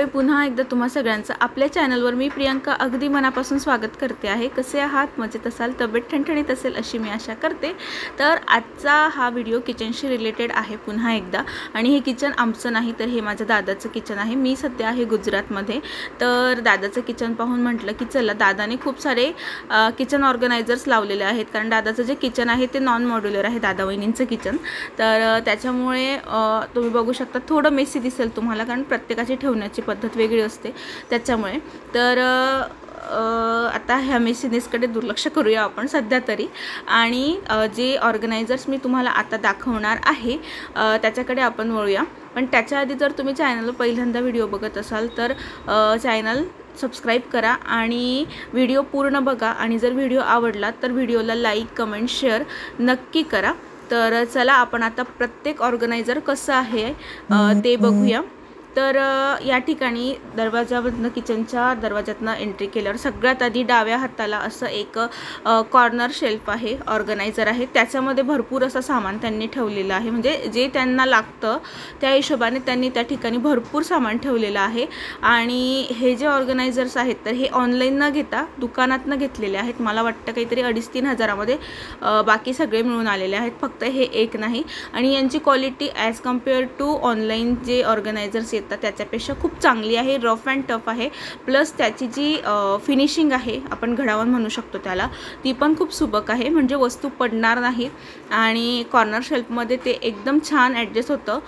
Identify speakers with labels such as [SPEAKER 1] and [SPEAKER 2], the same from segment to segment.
[SPEAKER 1] पुन्हा एकदा तुम्हा सगळ्यांचं आपल्या चॅनलवर मी प्रियंका अगदी मनापासून स्वागत करते आहे। कसे आहात? मजेत असाल, तब्येत ठणठणीत असेल अशी मी आशा करते। तर आजचा हा व्हिडिओ किचनशी रिलेटेड आहे पुन्हा एकदा, आणि हे किचन आमचं नाही तर हे माझ्या दादाचं किचन आहे। मी सध्या आहे गुजरातमध्ये। तर दादाचं किचन पाहून म्हटलं की चला, दादाने खूप सारे किचन ऑर्गनायझर्स लावलेले आहेत, कारण दादाचं जे किचन आहे ते नॉन मॉड्युलर आहे, दादा वहिनींचं किचन। तर त्याच्यामुळे तुम्ही बघू शकता थोडं मेसी दिसेल तुम्हाला, कारण प्रत्येकाची ठेवण्याची पद्धत वेगळी असते त्याच्यामुळे। तर आता ह्या मेसीनेसकडे दुर्लक्ष करूया आपण सध्या तरी, आणि जे ऑर्गनायझर्स मी तुम्हाला आता दाखवणार आहे त्याच्याकडे आपण वळूया। पण त्याच्या आधी जर तुम्ही चॅनलवर पहिल्यांदा व्हिडिओ बघत असाल तर चॅनल सबस्क्राइब करा आणि व्हिडिओ पूर्ण बघा, आणि जर व्हिडिओ आवडला तर व्हिडिओला लाईक, कमेंट, शेअर नक्की करा। तर चला आपण आता प्रत्येक ऑर्गनायझर कसं आहे ते बघूया। तर या ठिकाणी दरवाजामधनं, किचनच्या दरवाजातनं एंट्री केल्यावर सगळ्यात आधी डाव्या हाताला असं एक कॉर्नर शेल्फ आहे, ऑर्गनायझर आहे। त्याच्यामध्ये भरपूर असं सामान त्यांनी ठेवलेलं आहे, म्हणजे जे त्यांना लागतं त्या हिशोबाने त्यांनी त्या ठिकाणी भरपूर सामान ठेवलेलं आहे। आणि हे जे ऑर्गनायझर्स आहेत तर हे ऑनलाईन न घेता दुकानातनं घेतलेले आहेत। मला वाटतं काहीतरी 2,5-3 हजारामध्ये बाकी सगळे मिळून आलेले आहेत, फक्त हे एक नाही। आणि यांची quality as compared to online जे ऑर्गनायझर्स येतात त्याच्यापेक्षा खूप चांगली आहे, रफ अँड टफ आहे। प्लस त्याची जी फिनिशिंग आहे, आपण घडावण म्हणू शकतो त्याला, ती पण खूप सुबक आहे, म्हणजे वस्तू पडणार नाही। आणि कॉर्नर शेल्फमध्ये ते एकदम छान ॲडजस्ट होतं,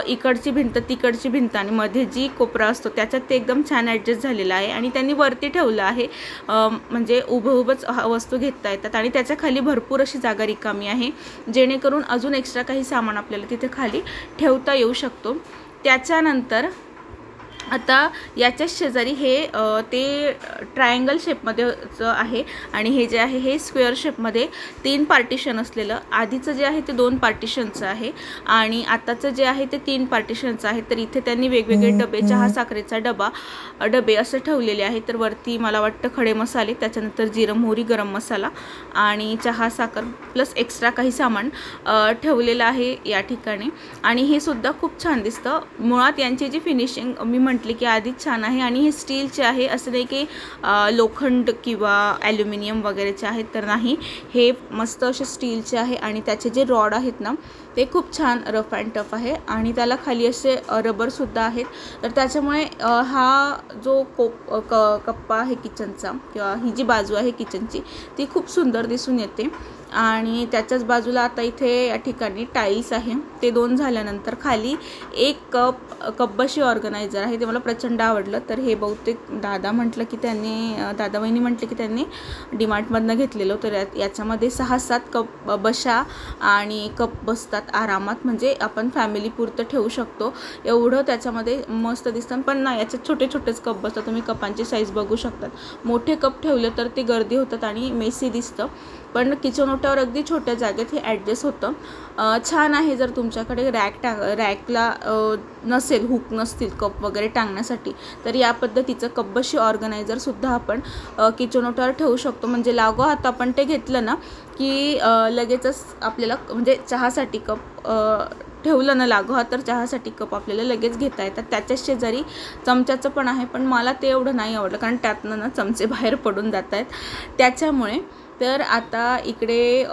[SPEAKER 1] इकडची भिंत तिकडची भिंत आणि मध्ये जी कोपरा असतो त्याच्यात ते एकदम छान ॲडजस्ट झालेलं आहे। आणि त्यांनी वरती ठेवलं आहे, म्हणजे उभंच वस्तू घेता येतात, आणि त्याच्या खाली भरपूर अशी जागा रिकामी आहे, जेणेकरून अजून एक्स्ट्रा काही सामान आपल्याला तिथे खाली ठेवता येऊ शकतो। त्याच्यानंतर आता याच्या शेजारी हे ते ट्रायंगल शेपमध्ये आहे, आणि हे जे आहे हे स्क्वेअर शेपमध्ये 3 पार्टिशन असलेलं, आधीचं जे आहे ते 2 पार्टिशनचं आहे आणि आताचं जे आहे ते 3 पार्टिशनचं आहे। तर इथे त्यांनी वेगवेगळे डबे, चहा साखरेचा डबे असं ठेवलेले आहे। तर वरती मला वाटतं खडे मसाले, त्याच्यानंतर जिरं मोहरी गरम मसाला आणि चहा साखर प्लस एक्स्ट्रा काही सामान ठेवलेलं आहे या ठिकाणी। आणि हे सुद्धा खूप छान दिसतं। मुळात यांची जी फिनिशिंग मी म्हटले की आधीच छान आहे, आणि हे स्टीलचे आहे, असं नाही की लोखंड किंवा ॲल्युमिनियम वगैरेचे आहेत, तर नाही, हे मस्त असे स्टीलचे आहे। आणि त्याचे जे रॉड आहेत ना ते खूप छान रफ अँड टफ आहे, आणि त्याला खाली असे रबरसुद्धा आहेत। तर त्याच्यामुळे हा जो कप्पा आहे किचनचा, किंवा ही जी बाजू आहे किचनची ती खूप सुंदर दिसून येते। आणि त्याच्याच बाजूला आता इथे या ठिकाणी टाईल्स आहे, ते 2 झाल्यानंतर खाली एक कपबशी ऑर्गनायझर आहे, ते मला प्रचंड आवडलं। तर हे बहुतेक दादा वहिनी म्हटले की त्यांनी डीमार्टमधनं घेतलेलं, तर याच्यामध्ये 6-7 कप बशा आणि कप बसतात आरामात, म्हणजे आपण फॅमिलीपुरतं ठेवू शकतो एवढं त्याच्यामध्ये मस्त दिसतं। पण ना, याच्यात छोटे छोटेच कप बसतात, तुम्ही कपांची साईज बघू शकतात। मोठे कप ठेवले तर ते गर्दी होतात आणि मेसी दिसतं, पण किचन ओट्यावर अगदी छोट्या जागेत हे ॲडजस्ट होतं। छान आहे। जर तुमच्याकडे रॅकला नसेल, हुक नसतील कप वगैरे टांगण्यासाठी, तर या पद्धतीचं कपबशी ऑर्गनायझरसुद्धा आपण किचन ओट्यावर ठेवू शकतो। म्हणजे लागोहात आपण ते घेतलं ना की लगेचच आपल्याला, म्हणजे चहासाठी कप ठेवलं ना लागोहात तर चहासाठी कप आपल्याला लगेच घेता येतात। त्याच्याच शेजारी चमच्याचं पण आहे, पण मला ते एवढं नाही आवडलं, कारण त्यातनं ना चमचे बाहेर पडून जात आहेत त्याच्यामुळे। तर आता इकडे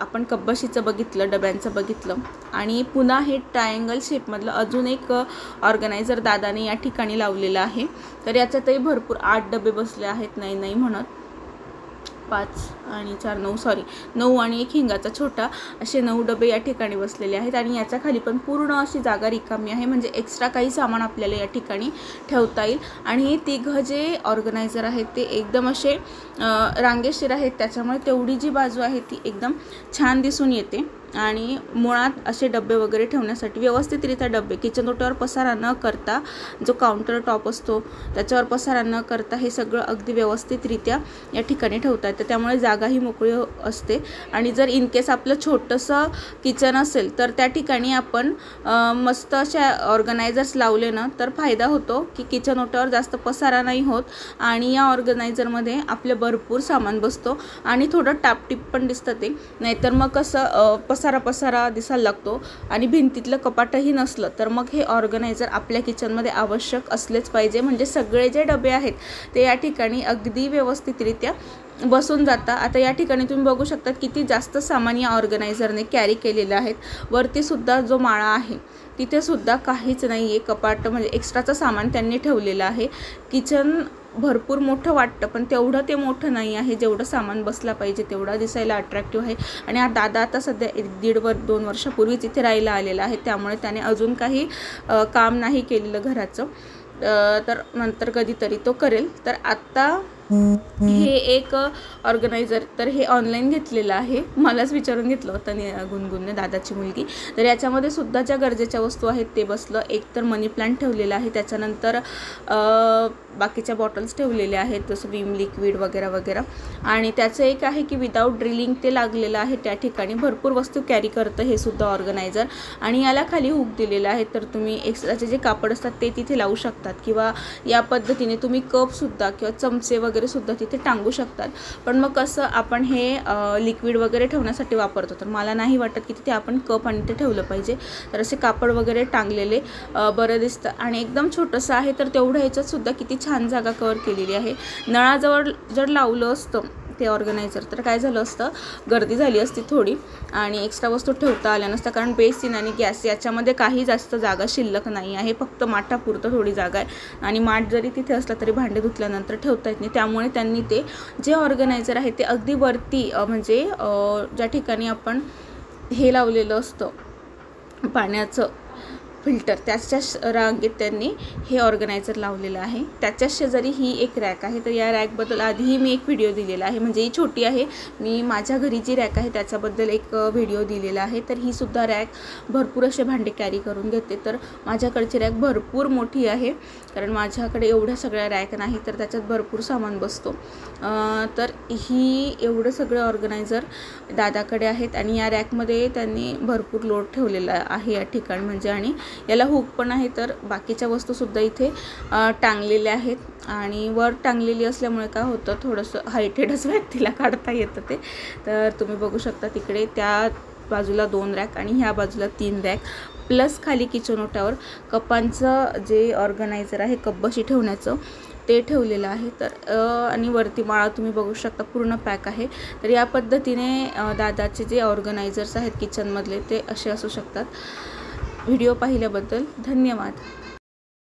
[SPEAKER 1] आपण कपबशीचं बघितलं, डब्यांचं बघितलं, आणि पुन्हा हे ट्रायंगल शेपमधलं अजून एक ऑर्गनायझर दादाने या ठिकाणी लावलेलं आहे। तर याच्यातही भरपूर 8 डबे बसले आहेत, नाही म्हणत 5 आणि 4, 9 आणि एक हिंगाचा छोटा, असे 9 डबे या ठिकाणी बसलेले आहेत। आणि याच्या खाली पण पूर्ण अशी जागा रिकामी आहे, म्हणजे एक्स्ट्रा काही सामान आपल्याला या ठिकाणी ठेवता येईल। आणि हे 3 जे ऑर्गनायझर आहेत ते एकदम असे रांगेशीर आहेत, त्याच्यामुळे तेवढी जी बाजू आहे ती एकदम छान दिसून येते। आणि मुळात असे डबे वगैरे ठेवण्यासाठी व्यवस्थितरित्या डबे, किचन ओट्यावर पसारा न करता, जो काउंटर टॉप असतो त्याच्यावर पसारा न करता हे सगळं अगदी व्यवस्थितरित्या या ठिकाणी ठेवता येतं, त्यामुळे जागाही मोकळी असते। आणि जर इन केस आपलं छोटंसं किचन असेल तर त्या ठिकाणी आपण मस्त अशा ऑर्गनायझर्स लावले ना तर फायदा होतो की किचन ओट्यावर जास्त पसारा नाही होत, आणि या ऑर्गनायझरमध्ये आपलं भरपूर सामान बसतो आणि थोडं टापटीप पण दिसतं ते। नाहीतर मग कसं पसारा दिसायला लागतो आणि भिंतीतलं कपाटही नसलं तर मग हे ऑर्गनायझर आपल्या किचनमध्ये आवश्यक असलेच पाहिजे. म्हणजे सगळे जे डबे आहेत ते या ठिकाणी अगदी व्यवस्थितरित्या बसून जाता. आता या ठिकाणी तुम्ही बघू शकता किती जास्त सामान या ऑर्गनायझरने कॅरी केलेलं आहे. वरती सुद्धा जो माळा आहे तिथे सुद्धा काहीच नाही आहे. कपाट म्हणजे एक्स्ट्राचं सामान त्यांनी ठेवलेलं आहे. किचन भरपूर मोठं वाटतं पण तेवढं ते मोठं नाही आहे. जेवढं सामान बसला पाहिजे तेवढा दिसायला अट्रॅक्टिव्ह आहे. आणि हा दादा आता सध्या 1-1.5-2 वर्षापूर्वीच इथे राहायला आलेला आहे, त्यामुळे त्याने अजून काही काम नाही केलेलं घराचं. तर नंतर कधीतरी तो करेल. तर आत्ता हे एक ऑर्गनायझर तर हे ऑनलाईन घेतलेलं आहे. मलाच विचारून घेतलं होतं गुणगुणने, दादाची मुलगी. तर याच्यामध्ये सुद्धा ज्या गरजेच्या वस्तू आहेत ते बसलं. एक तर मनी प्लांट ठेवलेला आहे, त्याच्यानंतर बाकीच्या बॉटल्स ठेवलेल्या आहेत जसं विम लिक्विड वगैरे वगैरे. आणि त्याचं एक आहे की विदाऊट ड्रिलिंग ते लागलेलं आहे. त्या ठिकाणी भरपूर वस्तू कॅरी करतं हे सुद्धा ऑर्गनायझर. आणि याला खाली हुक दिलेला आहे, तर तुम्ही एक्स्ट्राचे जे कापड असतात ते तिथे लावू शकतात किंवा या पद्धतीने तुम्ही कपसुद्धा किंवा चमचे वगैरे सुद्धा तिथे टांगू शकतात. पण मग कसं आपण हे लिक्विड वगैरे ठेवण्यासाठी वापरतो, तर मला नाही वाटत की तिथे आपण कप आणि ते ठेवलं पाहिजे. तर असे कापड वगैरे टांगलेले बरं दिसतं. आणि एकदम छोटंसं आहे तर तेवढं ह्याच्यात सुद्धा किती छान जागा कव्हर केलेली आहे. नळाजवळ जर लावलं असतं ते ऑर्गनायझर तर काय झालं असतं, गर्दी झाली असती थोडी आणि एक्स्ट्रा वस्तू ठेवता आल्या नसत्या. कारण बेसिन आणि गॅस याच्यामध्ये काही जास्त जागा शिल्लक नाही आहे, फक्त माठापुरतं थोडी जागा आहे. आणि माठ जरी तिथे असला तरी भांडे धुतल्यानंतर ठेवता येत नाही. त्यामुळे त्यांनी ते जे ऑर्गनायझर आहे ते अगदी वरती म्हणजे ज्या ठिकाणी आपण हे लावलेलं असतं पाण्याचं फिल्टर त्याच्या रांगेत त्यांनी हे ऑर्गनायझर लावलेलं आहे. त्याच्या शेजारी ही एक रॅक आहे. तर या रॅकबद्दल आधीही मी एक व्हिडिओ दिलेला आहे, म्हणजे ही छोटी आहे. मी माझ्या घरी जी रॅक आहे त्याच्याबद्दल एक व्हिडिओ दिलेला आहे. तर ही सुद्धा रॅक भरपूर असे भांडे कॅरी करून घेते. तर माझ्याकडची रॅक भरपूर मोठी आहे, कारण माझ्याकडे एवढ्या सगळ्या रॅक नाही, तर त्याच्यात भरपूर सामान बसतो. तर ही एवढं सगळं ऑर्गनायझर दादाकडे आहेत. आणि या रॅकमध्ये त्यांनी भरपूर लोड ठेवलेला आहे या ठिकाणी म्हणजे. आणि याला हुक पण आहे, तर बाकीच्या वस्तूसुद्धा इथे टांगलेल्या आहेत. आणि वर टांगलेली असल्यामुळे काय होतं, थोडंसं हायटेडच व्यक्तीला काढता येतं ते. तर तुम्ही बघू शकता तिकडे त्या बाजूला 2 रॅक आणि ह्या बाजूला 3 रॅक, प्लस खाली किचन ओट्यावर कपांचं जे ऑर्गनायझर आहे कपबशी ठेवण्याचं ते ठेवलेलं आहे. तर आणि वरती माळा तुम्ही बघू शकता पूर्ण पॅक आहे. तर या पद्धतीने दादाचे जे ऑर्गनायझर्स आहेत किचनमधले ते असे असू शकतात. व्हिडिओ पाहिल्याबद्दल धन्यवाद.